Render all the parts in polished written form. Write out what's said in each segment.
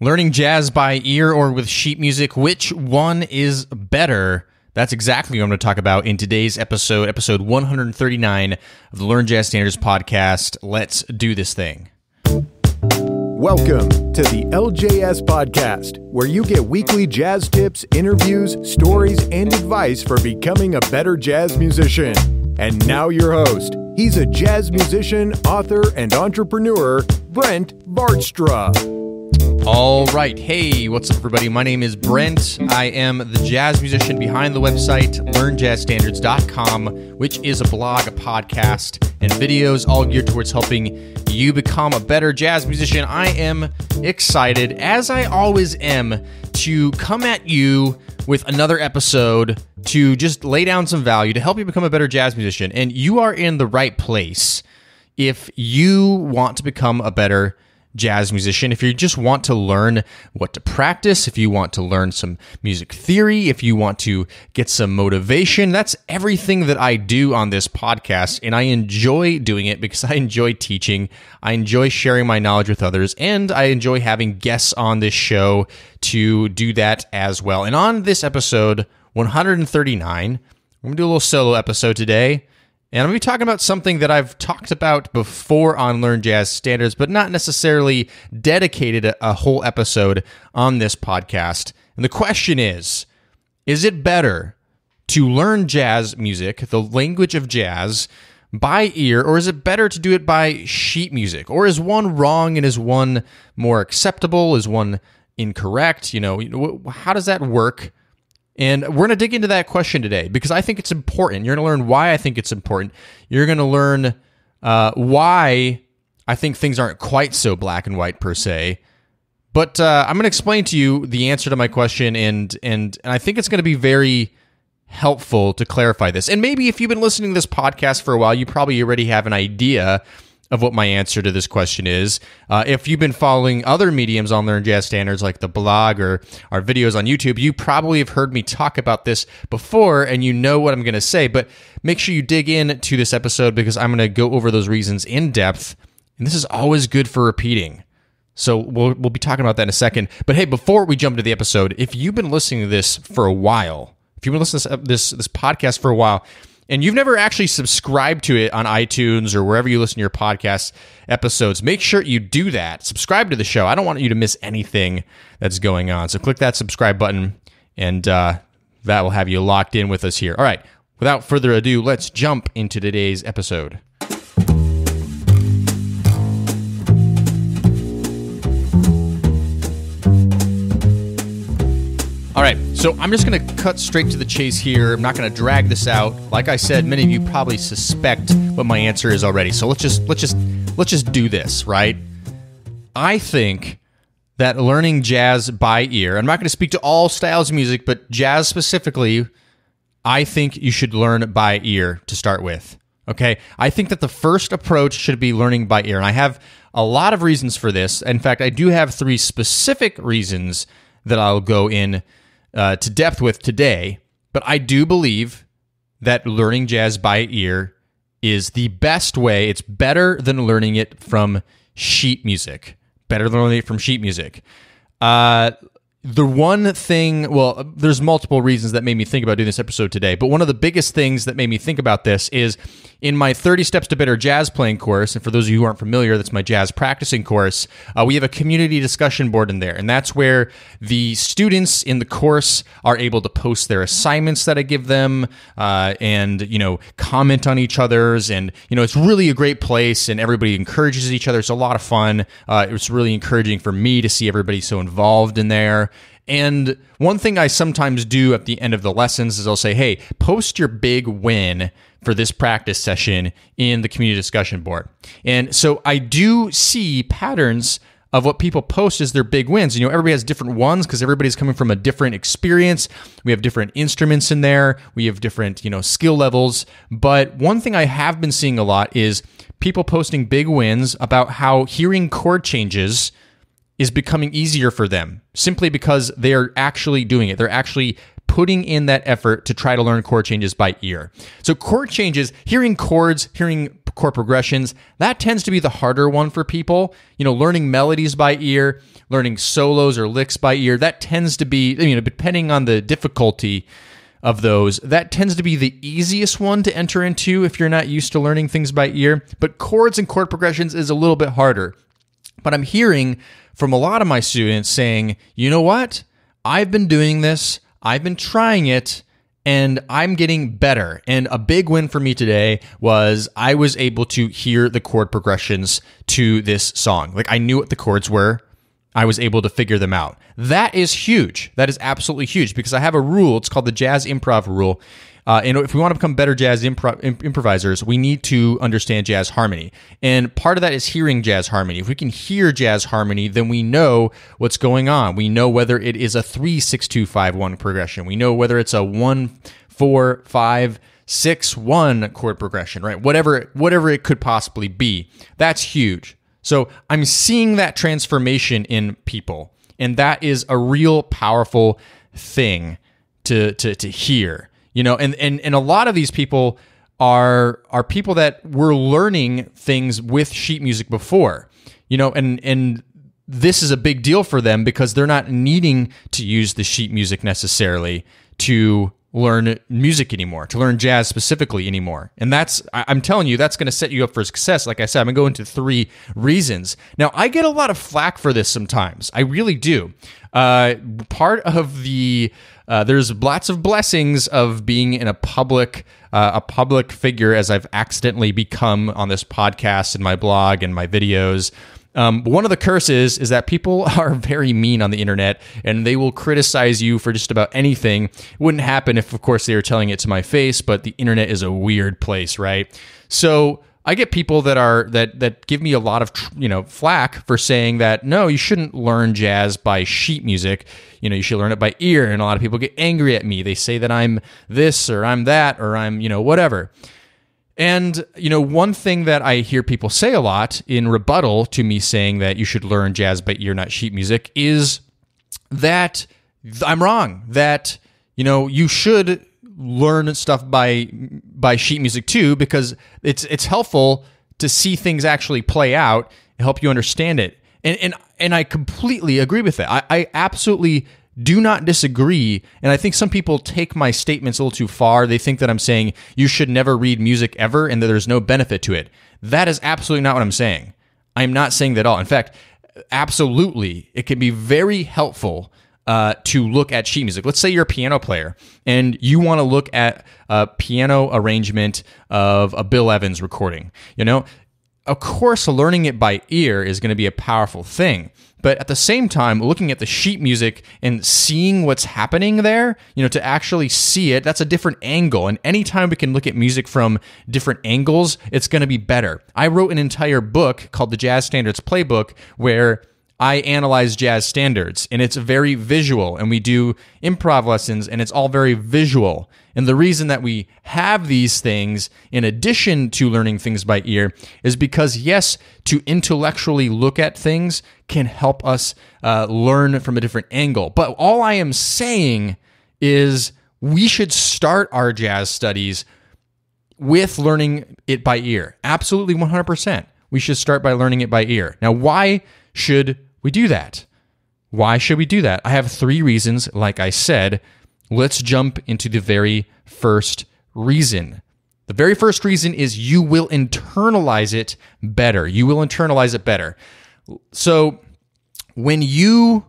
Learning jazz by ear or with sheet music, which one is better? That's exactly what I'm going to talk about in today's episode 139 of the Learn Jazz Standards podcast. Let's do this thing. Welcome to the LJS podcast, where you get weekly jazz tips, interviews, stories, and advice for becoming a better jazz musician. And now your host. He's a jazz musician, author, and entrepreneur, Brent Vaartstra. All right. Hey, what's up, everybody? My name is Brent. I am the jazz musician behind the website, learnjazzstandards.com, which is a blog, a podcast, and videos all geared towards helping you become a better jazz musician. I am excited, as I always am, to come at you with another episode to just lay down some value to help you become a better jazz musician. And you are in the right place if you want to become a better jazz musician, if you just want to learn what to practice, if you want to learn some music theory, if you want to get some motivation. That's everything that I do on this podcast, and I enjoy doing it because I enjoy teaching, I enjoy sharing my knowledge with others, and I enjoy having guests on this show to do that as well. And on this episode 139, I'm going to do a little solo episode today. And I'm going to be talking about something that I've talked about before on Learn Jazz Standards, but not necessarily dedicated a whole episode on this podcast. And the question is it better to learn jazz music, the language of jazz, by ear, or is it better to do it by sheet music? Or is one wrong and is one more acceptable? Is one incorrect? How does that work? And we're going to dig into that question today because I think it's important. You're going to learn why I think it's important. You're going to learn why I think things aren't quite so black and white per se. But I'm going to explain to you the answer to my question, and I think it's going to be very helpful to clarify this. And maybe if you've been listening to this podcast for a while, you probably already have an idea of what my answer to this question is. If you've been following other mediums on Learn Jazz Standards, like the blog or our videos on YouTube, you probably have heard me talk about this before, and you know what I'm going to say. But make sure you dig in to this episode because I'm going to go over those reasons in depth, and this is always good for repeating. So we'll be talking about that in a second. But hey, before we jump into the episode, if you've been listening to this for a while, if you've been listening to this podcast for a while, and you've never actually subscribed to it on iTunes or wherever you listen to your podcast episodes, make sure you do that. Subscribe to the show. I don't want you to miss anything that's going on. So click that subscribe button, and that will have you locked in with us here. All right, without further ado, let's jump into today's episode. All right, so I'm just going to cut straight to the chase here. I'm not going to drag this out. Like I said, many of you probably suspect what my answer is already. So let's just do this, right? I think that learning jazz by ear, I'm not going to speak to all styles of music, but jazz specifically, I think you should learn by ear to start with. Okay? I think that the first approach should be learning by ear, and I have a lot of reasons for this. In fact, I do have 3 specific reasons that I'll go in to depth with today, but I do believe that learning jazz by ear is the best way. It's better than learning it from sheet music. Better than learning it from sheet music. The one thing, well, there's multiple reasons that made me think about doing this episode today, but one of the biggest things that made me think about this is in my 30 Steps to Better Jazz Playing course, and for those of you who aren't familiar, that's my jazz practicing course, we have a community discussion board in there, and that's where the students in the course are able to post their assignments that I give them, and, comment on each other's, and, it's really a great place, and everybody encourages each other. It's a lot of fun. It was really encouraging for me to see everybody so involved in there. And one thing I sometimes do at the end of the lessons is I'll say, hey, post your big win for this practice session in the community discussion board. And so I do see patterns of what people post as their big wins. Everybody has different ones because everybody's coming from a different experience. We have different instruments in there. We have different, skill levels. But one thing I have been seeing a lot is people posting big wins about how hearing chord changes is becoming easier for them simply because they're actually doing it. They're actually putting in that effort to try to learn chord changes by ear. So chord changes, hearing chords, hearing chord progressions, that tends to be the harder one for people. Learning melodies by ear, learning solos or licks by ear, that tends to be, depending on the difficulty of those, that tends to be the easiest one to enter into if you're not used to learning things by ear. But chords and chord progressions is a little bit harder. But I'm hearing from a lot of my students saying, you know what? I've been doing this, I've been trying it, and I'm getting better. And a big win for me today was I was able to hear the chord progressions to this song. Like, I knew what the chords were. I was able to figure them out. That is huge. That is absolutely huge, because I have a rule. It's called the jazz improv rule. And if we want to become better jazz improvisers, we need to understand jazz harmony. And part of that is hearing jazz harmony. If we can hear jazz harmony, then we know what's going on. We know whether it is a 3-6-2-5-1 progression. We know whether it's a 1-4-5-6-1 chord progression, right? Whatever it could possibly be. That's huge. So I'm seeing that transformation in people, and that is a real powerful thing to hear. And a lot of these people are people that were learning things with sheet music before, and this is a big deal for them because they're not needing to use the sheet music necessarily to learn music anymore, to learn jazz specifically anymore. And I'm telling you, that's going to set you up for success. Like I said, I'm going to go into 3 reasons. Now, I get a lot of flack for this sometimes. I really do. Part of there's lots of blessings of being in a public figure, as I've accidentally become on this podcast and my blog and my videos. One of the curses is that people are very mean on the internet, and they will criticize you for just about anything. It wouldn't happen if, of course, they were telling it to my face, but the internet is a weird place, right? So I get people that give me a lot of flack for saying that no, you shouldn't learn jazz by sheet music. You should learn it by ear. And a lot of people get angry at me. They say that I'm this or I'm that or I'm whatever. And, one thing that I hear people say a lot in rebuttal to me saying that you should learn jazz by ear, not sheet music, is that I'm wrong, that, you should learn stuff by sheet music too, because it's helpful to see things actually play out and help you understand it. And I completely agree with that. I absolutely do not disagree, and I think some people take my statements a little too far. They think that I'm saying you should never read music ever and that there's no benefit to it. That is absolutely not what I'm saying. I'm not saying that at all. In fact, absolutely, it can be very helpful to look at sheet music. Let's say you're a piano player and you want to look at a piano arrangement of a Bill Evans recording. Of course, learning it by ear is going to be a powerful thing. But at the same time, looking at the sheet music and seeing what's happening there, to actually see it, that's a different angle. And anytime we can look at music from different angles, it's going to be better. I wrote an entire book called the Jazz Standards Playbook where I analyze jazz standards, and it's very visual, and we do improv lessons, and it's all very visual. And the reason that we have these things, in addition to learning things by ear, is because, yes, to intellectually look at things can help us learn from a different angle. But all I am saying is we should start our jazz studies with learning it by ear. Absolutely 100%. We should start by learning it by ear. Now, why should we do that? Why should we do that? I have 3 reasons, like I said. Let's jump into the very first reason. The very first reason is you will internalize it better. You will internalize it better. So when you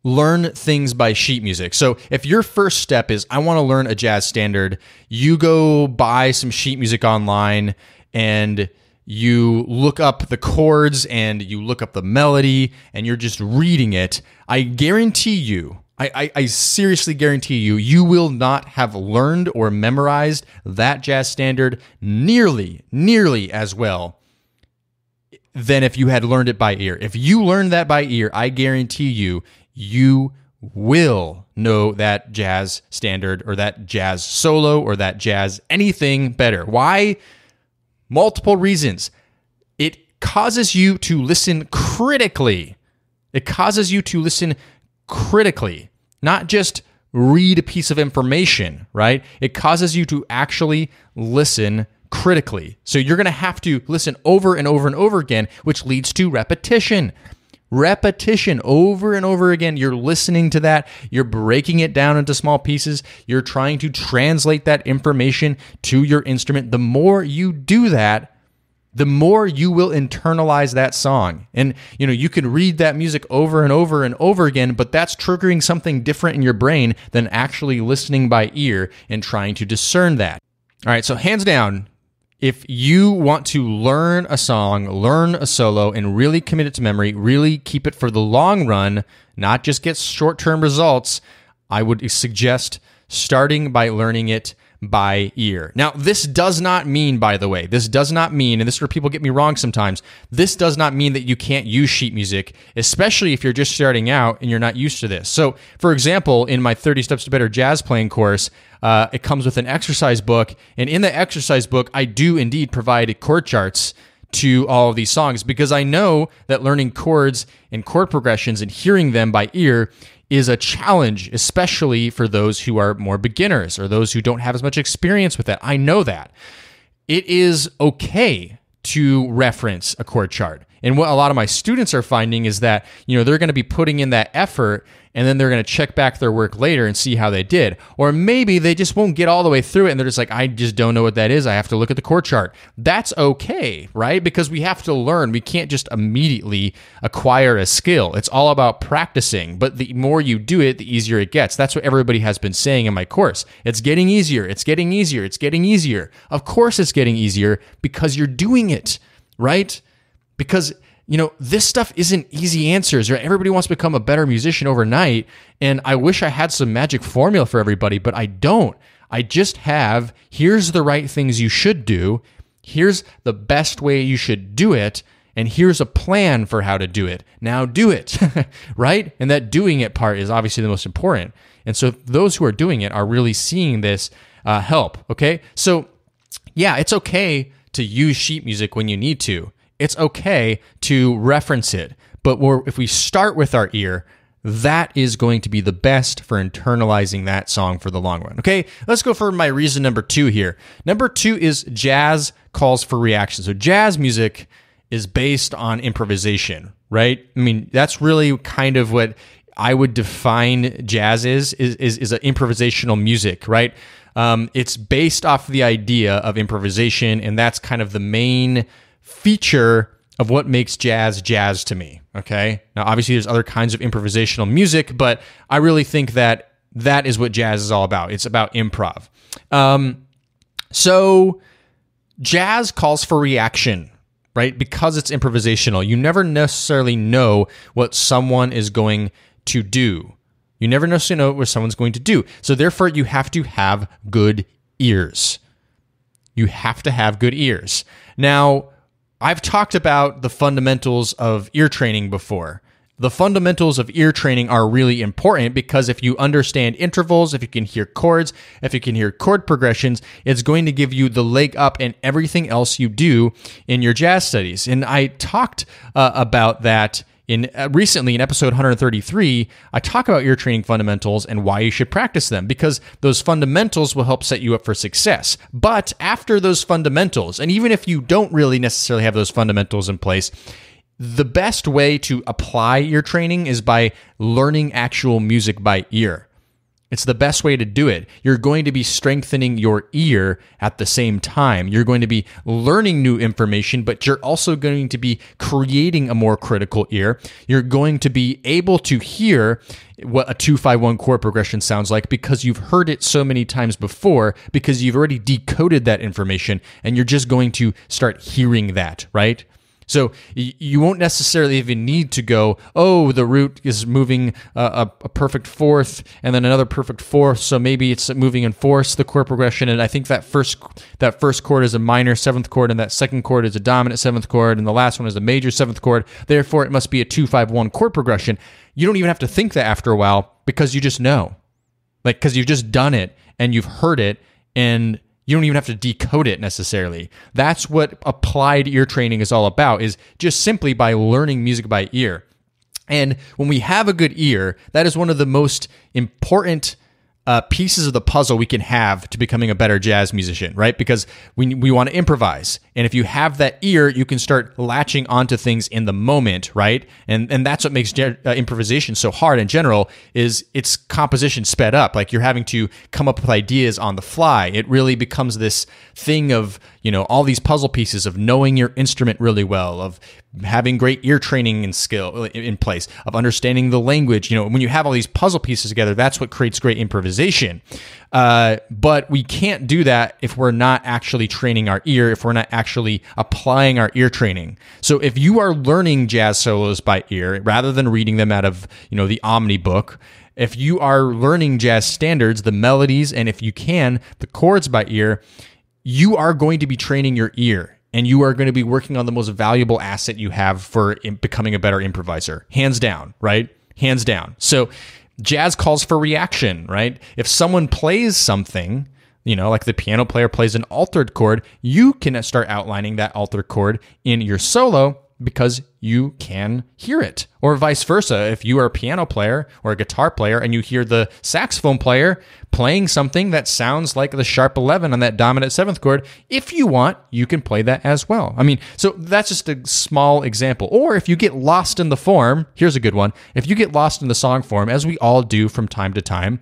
learn things by sheet music, so if your first step is, I want to learn a jazz standard, you go buy some sheet music online and you look up the chords and you look up the melody and you're just reading it, I guarantee you, I seriously guarantee you, you will not have learned or memorized that jazz standard nearly as well than if you had learned it by ear. If you learned that by ear, I guarantee you, you will know that jazz standard or that jazz solo or that jazz anything better. Why? Multiple reasons. It causes you to listen critically. It causes you to listen critically, not just read a piece of information, right? It causes you to actually listen critically. So you're going to have to listen over and over and over again, which leads to repetition. Repetition over and over again. You're listening to that. You're breaking it down into small pieces. You're trying to translate that information to your instrument. The more you do that, the more you will internalize that song. And, you can read that music over and over and over again, but that's triggering something different in your brain than actually listening by ear and trying to discern that. All right, so hands down, if you want to learn a song, learn a solo, and really commit it to memory, really keep it for the long run, not just get short-term results, I would suggest starting by learning it by ear. Now, this does not mean, by the way, and this is where people get me wrong sometimes, this does not mean that you can't use sheet music, especially if you're just starting out and you're not used to this. So, for example, in my 30 Steps to Better Jazz Playing course, it comes with an exercise book, and in the exercise book, I do indeed provide chord charts to all of these songs because I know that learning chords and chord progressions and hearing them by ear is a challenge, especially for those who are more beginners or those who don't have as much experience with that. I know that. It is okay to reference a chord chart. And what a lot of my students are finding is that, they're going to be putting in that effort and then they're going to check back their work later and see how they did. Or maybe they just won't get all the way through it and they're just like, I just don't know what that is. I have to look at the chord chart. That's okay, right? Because we have to learn. We can't just immediately acquire a skill. It's all about practicing. But the more you do it, the easier it gets. That's what everybody has been saying in my course. It's getting easier. It's getting easier. It's getting easier. Of course it's getting easier because you're doing it, right? Because this stuff isn't easy answers, right? Everybody wants to become a better musician overnight, and I wish I had some magic formula for everybody, but I don't. I just have, here's the right things you should do, here's the best way you should do it, and here's a plan for how to do it. Now do it, right? And that doing it part is obviously the most important. And so those who are doing it are really seeing this help, okay? So yeah, it's okay to use sheet music when you need to. It's okay to reference it, but if we start with our ear, that is going to be the best for internalizing that song for the long run. Okay, let's go for my reason number 2 here. Number 2 is jazz calls for reaction. So jazz music is based on improvisation, right? I mean, that's really kind of what I would define jazz is an improvisational music, right? It's based off the idea of improvisation, and that's kind of the main feature of what makes jazz to me, okay? Now, obviously, there's other kinds of improvisational music, but I really think that is what jazz is all about. It's about improv. So jazz calls for reaction, right? Because it's improvisational. You never necessarily know what someone is going to do. You never necessarily know what someone's going to do. So therefore, you have to have good ears. You have to have good ears. Now, I've talked about the fundamentals of ear training before. The fundamentals of ear training are really important because if you understand intervals, if you can hear chords, if you can hear chord progressions, it's going to give you the leg up in everything else you do in your jazz studies. And I talked about that recently in episode 133. I talk about ear training fundamentals and why you should practice them because those fundamentals will help set you up for success. But after those fundamentals, and even if you don't really necessarily have those fundamentals in place, the best way to apply ear training is by learning actual music by ear. It's the best way to do it. You're going to be strengthening your ear at the same time. You're going to be learning new information, but you're also going to be creating a more critical ear. You're going to be able to hear what a 2-5-1 chord progression sounds like because you've heard it so many times before, because you've already decoded that information, and you're just going to start hearing that, right? So you won't necessarily even need to go, oh, the root is moving a perfect fourth and then another perfect fourth, so maybe it's moving in fourths, the chord progression, and I think that first chord is a minor seventh chord, and that second chord is a dominant seventh chord, and the last one is a major seventh chord, therefore it must be a 2-5-1 chord progression. You don't even have to think that after a while because you just know. Because you've just done it, and you've heard it, and you don't even have to decode it necessarily. That's what applied ear training is all about, is just simply by learning music by ear. And when we have a good ear, that is one of the most important pieces of the puzzle we can have to becoming a better jazz musician, right? Because we want to improvise. And if you have that ear, you can start latching onto things in the moment, right? And that's what makes improvisation so hard in general, is its composition sped up. Like, you're having to come up with ideas on the fly. It really becomes this thing of, all these puzzle pieces of knowing your instrument really well, of having great ear training and skill in place, of understanding the language. When you have all these puzzle pieces together, that's what creates great improvisation. But we can't do that if we're not actually training our ear, if we're not actually applying our ear training. So if you are learning jazz solos by ear rather than reading them out of, the Omni book, if you are learning jazz standards, the melodies, and if you can, the chords by ear, you are going to be training your ear, and you are going to be working on the most valuable asset you have for becoming a better improviser. Hands down, right? Hands down. So jazz calls for reaction, right? If someone plays something, like the piano player plays an altered chord, you can start outlining that altered chord in your solo because you can hear it. Or vice versa. If you are a piano player or a guitar player and you hear the saxophone player playing something that sounds like the sharp 11 on that dominant 7th chord, if you want, you can play that as well. So that's just a small example. Or if you get lost in the form, here's a good one. If you get lost in the song form, as we all do from time to time,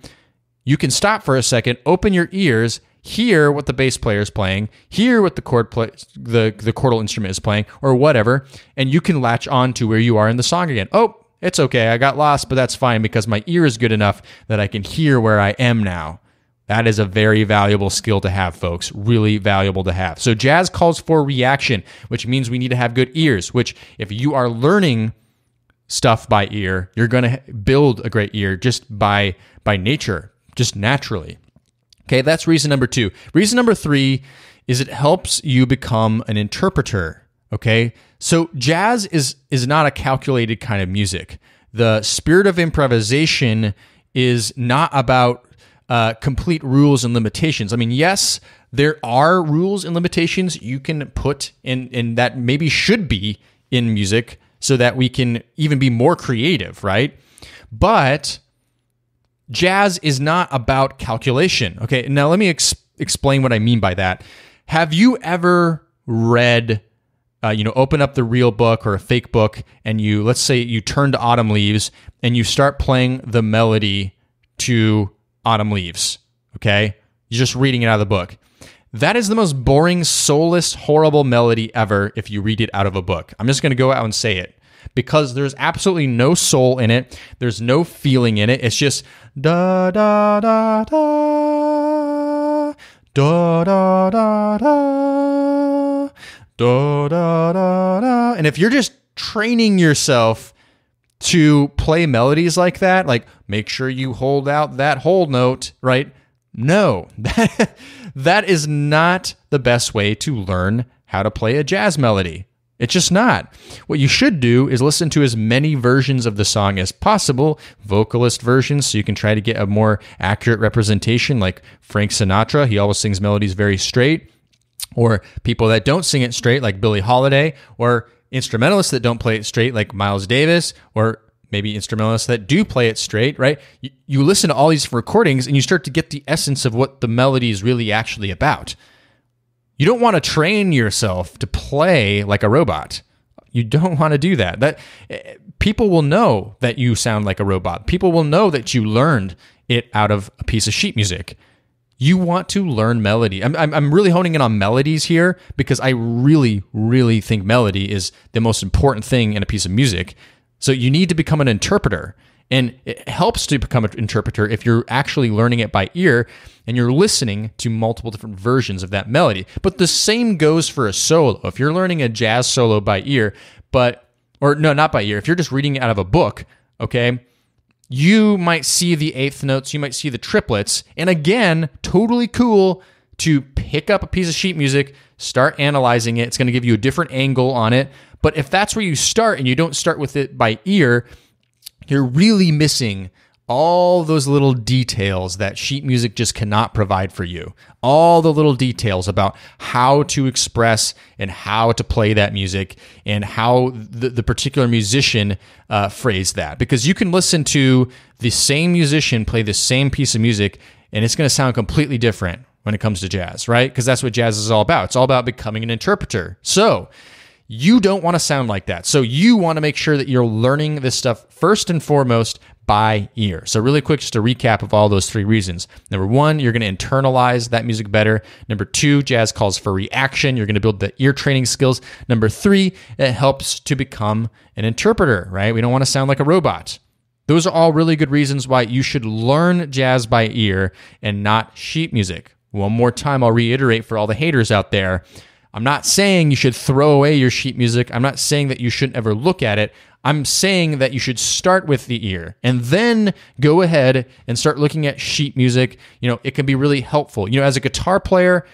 you can stop for a second, open your ears, hear what the bass player is playing, hear what the chordal instrument is playing, or whatever, and you can latch on to where you are in the song again. Oh, it's okay, I got lost, but that's fine because my ear is good enough that I can hear where I am now. That is a very valuable skill to have, folks. Really valuable to have. So jazz calls for reaction, which means we need to have good ears, which if you are learning stuff by ear, you're going to build a great ear just by nature, just naturally. Okay, that's reason number 2. Reason number 3 is it helps you become an interpreter, okay? So jazz is not a calculated kind of music. The spirit of improvisation is not about complete rules and limitations. Yes, there are rules and limitations you can put in that maybe should be in music so that we can even be more creative, right? But jazz is not about calculation. Okay, now let me explain what I mean by that. Have you ever read, open up the real book or a fake book, and let's say you turn to Autumn Leaves, and you start playing the melody to Autumn Leaves, okay? You're just reading it out of the book. That is the most boring, soulless, horrible melody ever if you read it out of a book. I'm just going to go out and say it. Because there's absolutely no soul in it. There's no feeling in it. It's just da da da da da da da da da da da. And if you're just training yourself to play melodies like that, like make sure you hold out that whole note, right? No, that is not the best way to learn how to play a jazz melody. It's just not. What you should do is listen to as many versions of the song as possible, vocalist versions, so you can try to get a more accurate representation, like Frank Sinatra. He always sings melodies very straight. Or people that don't sing it straight, like Billie Holiday. Or instrumentalists that don't play it straight, like Miles Davis. Or maybe instrumentalists that do play it straight, right? You listen to all these recordings and you start to get the essence of what the melody is really actually about. You don't want to train yourself to play like a robot. You don't want to do that. People will know that you sound like a robot. People will know that you learned it out of a piece of sheet music. You want to learn melody. I'm really honing in on melodies here because I really, really think melody is the most important thing in a piece of music. So you need to become an interpreter. And it helps to become an interpreter if you're actually learning it by ear and you're listening to multiple different versions of that melody. But the same goes for a solo. If you're learning a jazz solo by ear, not by ear, if you're just reading it out of a book, okay, you might see the eighth notes, you might see the triplets, and again, totally cool to pick up a piece of sheet music, start analyzing it. It's going to give you a different angle on it. But if that's where you start and you don't start with it by ear, you're really missing all those little details that sheet music just cannot provide for you. All the little details about how to express and how to play that music and how the particular musician phrased that. Because you can listen to the same musician play the same piece of music and it's going to sound completely different when it comes to jazz, right? Because that's what jazz is all about. It's all about becoming an interpreter. So you don't want to sound like that. So you want to make sure that you're learning this stuff first and foremost by ear. So really quick, just a recap of all those 3 reasons. Number 1, you're going to internalize that music better. Number 2, jazz calls for reaction. You're going to build the ear training skills. Number 3, it helps to become an interpreter, right? We don't want to sound like a robot. Those are all really good reasons why you should learn jazz by ear and not sheet music. One more time, I'll reiterate for all the haters out there. I'm not saying you should throw away your sheet music. I'm not saying that you shouldn't ever look at it. I'm saying that you should start with the ear and then go ahead and start looking at sheet music. It can be really helpful. As a guitar player,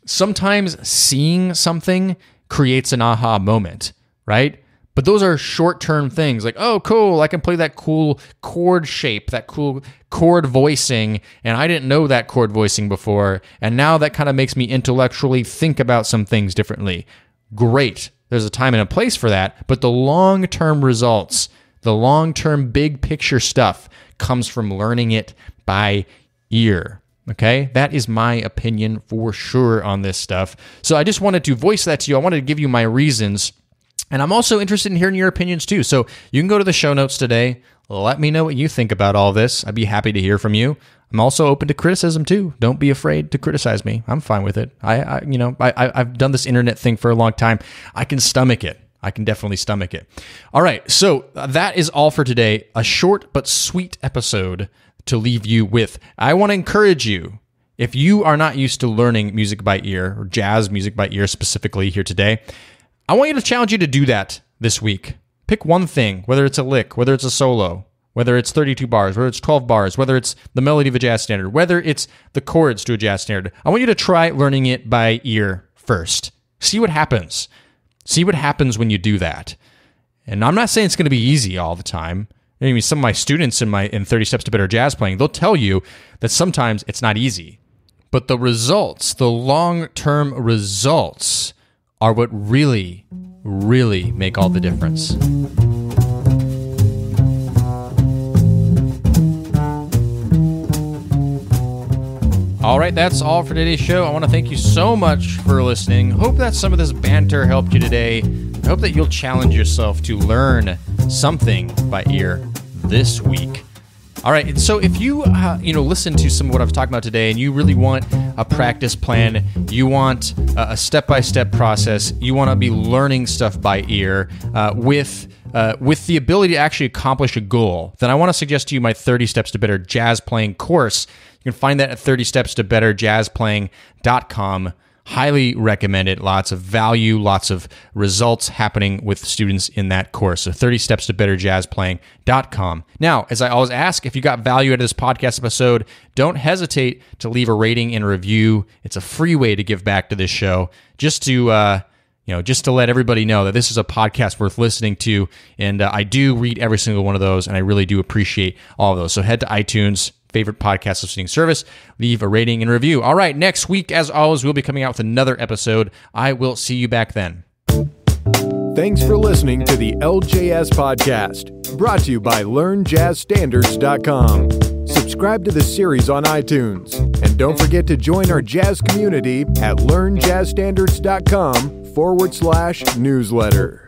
sometimes seeing something creates an aha moment, right? But those are short-term things like, oh, cool, I can play that cool chord shape, that cool chord voicing, and I didn't know that chord voicing before, and now that kind of makes me intellectually think about some things differently. Great. There's a time and a place for that, but the long-term results, the long-term big picture stuff comes from learning it by ear. Okay? That is my opinion for sure on this stuff. So I just wanted to voice that to you. I wanted to give you my reasons. And I'm also interested in hearing your opinions too. So you can go to the show notes today. Let me know what you think about all this. I'd be happy to hear from you. I'm also open to criticism too. Don't be afraid to criticize me. I'm fine with it. I've done this internet thing for a long time. I can stomach it. I can definitely stomach it. All right. So that is all for today. A short but sweet episode to leave you with. I want to encourage you, if you are not used to learning music by ear, or jazz music by ear specifically here today, I want you to challenge you to do that this week. Pick one thing, whether it's a lick, whether it's a solo, whether it's 32 bars, whether it's 12 bars, whether it's the melody of a jazz standard, whether it's the chords to a jazz standard. I want you to try learning it by ear first. See what happens. See what happens when you do that. And I'm not saying it's going to be easy all the time. I mean, some of my students in 30 Steps to Better Jazz Playing, they'll tell you that sometimes it's not easy. But the results, the long-term results, are what really, really make all the difference. All right, that's all for today's show. I want to thank you so much for listening. Hope that some of this banter helped you today. I hope that you'll challenge yourself to learn something by ear this week. All right, so if you listen to some of what I've talked about today and you really want a practice plan, you want a step-by-step process, you want to be learning stuff by ear with the ability to actually accomplish a goal, then I want to suggest to you my 30 Steps to Better Jazz Playing course. You can find that at 30stepstobetterjazzplaying.com. Highly recommend it. Lots of value, lots of results happening with students in that course. So 30stepstobetterjazzplaying.com. Now, as I always ask, if you got value out of this podcast episode, don't hesitate to leave a rating and review. It's a free way to give back to this show, just to let everybody know that this is a podcast worth listening to. And I do read every single one of those, and I really do appreciate all of those. So head to iTunes, favorite podcast listening service, leave a rating and review. All right, next week, as always, we'll be coming out with another episode. I will see you back then. Thanks for listening to the LJS podcast, brought to you by LearnJazzStandards.com. Subscribe to the series on iTunes, and don't forget to join our jazz community at LearnJazzStandards.com/newsletter.